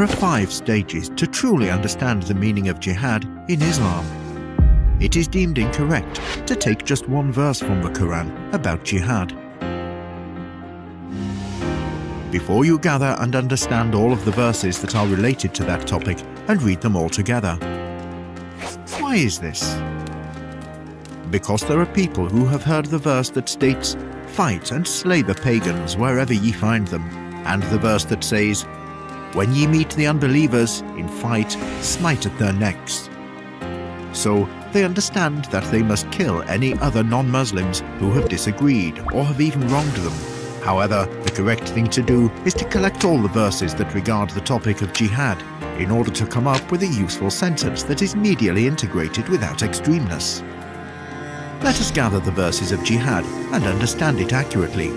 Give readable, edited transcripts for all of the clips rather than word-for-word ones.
are 5 stages to truly understand the meaning of jihad in Islam. It is deemed incorrect to take just one verse from the Quran about jihad. Before you gather and understand all of the verses that are related to that topic and read them all together. Why is this? Because there are people who have heard the verse that states, "Fight and slay the pagans wherever ye find them," and the verse that says, "When ye meet the unbelievers in fight, smite at their necks." So they understand that they must kill any other non-Muslims who have disagreed or have even wronged them. However, the correct thing to do is to collect all the verses that regard the topic of jihad in order to come up with a useful sentence that is medially integrated without extremeness. Let us gather the verses of jihad and understand it accurately.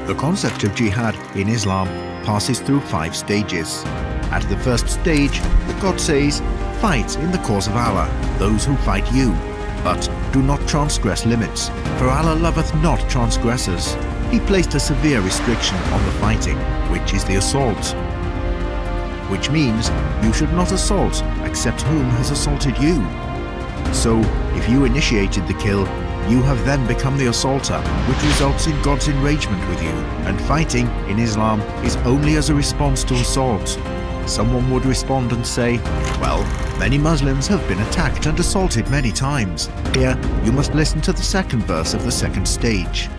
The concept of jihad in Islam passes through 5 stages. At the first stage, God says, "Fight in the cause of Allah, those who fight you, but do not transgress limits, for Allah loveth not transgressors." He placed a severe restriction on the fighting, which is the assault. Which means you should not assault except whom has assaulted you. So, if you initiated the kill, you have then become the assaulter, which results in God's enragement with you, and fighting in Islam is only as a response to assault. Someone would respond and say, "Well, many Muslims have been attacked and assaulted many times." Here, you must listen to the second verse of the second stage,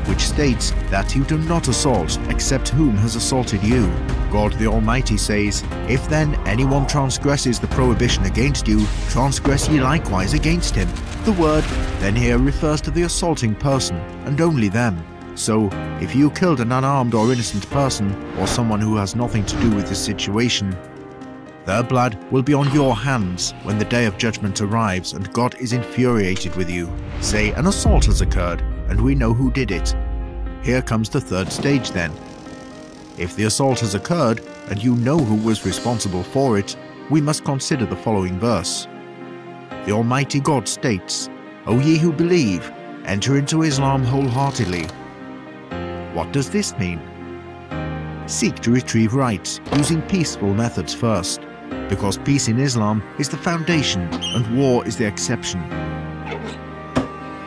which states that you do not assault except whom has assaulted you. God the Almighty says, "If then anyone transgresses the prohibition against you, transgress ye likewise against him." The word then here refers to the assaulting person, and only them. So, if you killed an unarmed or innocent person, or someone who has nothing to do with this situation, their blood will be on your hands when the day of judgment arrives and God is infuriated with you. Say an assault has occurred, and we know who did it. Here comes the third stage then. If the assault has occurred, and you know who was responsible for it, we must consider the following verse. The Almighty God states, "O ye who believe, enter into Islam wholeheartedly." What does this mean? Seek to retrieve rights using peaceful methods first, because peace in Islam is the foundation and war is the exception.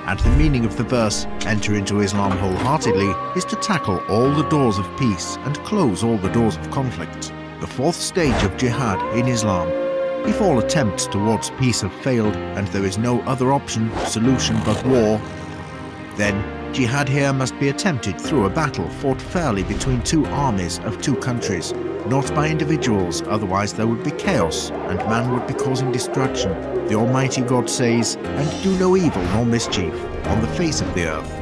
And the meaning of the verse, "Enter into Islam wholeheartedly," is to tackle all the doors of peace and close all the doors of conflict. The 4th stage of jihad in Islam. If all attempts towards peace have failed and there is no other solution but war, then jihad here must be attempted through a battle fought fairly between 2 armies of 2 countries, not by individuals, otherwise there would be chaos and man would be causing destruction. The Almighty God says, "And do no evil nor mischief on the face of the earth."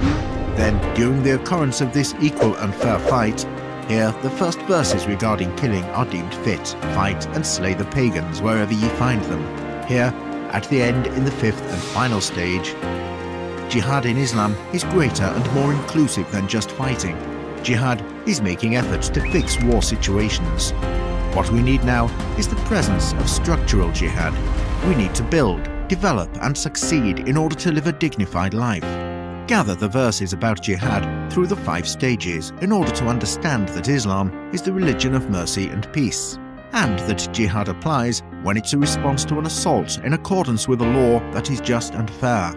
Then, during the occurrence of this equal and fair fight, here the first verses regarding killing are deemed fit. Fight and slay the pagans wherever ye find them. Here, at the end in the 5th and final stage, jihad in Islam is greater and more inclusive than just fighting. Jihad is making efforts to fix war situations. What we need now is the presence of structural jihad. We need to build, develop and succeed in order to live a dignified life. Gather the verses about jihad through the 5 stages in order to understand that Islam is the religion of mercy and peace, and that jihad applies when it's a response to an assault in accordance with a law that is just and fair.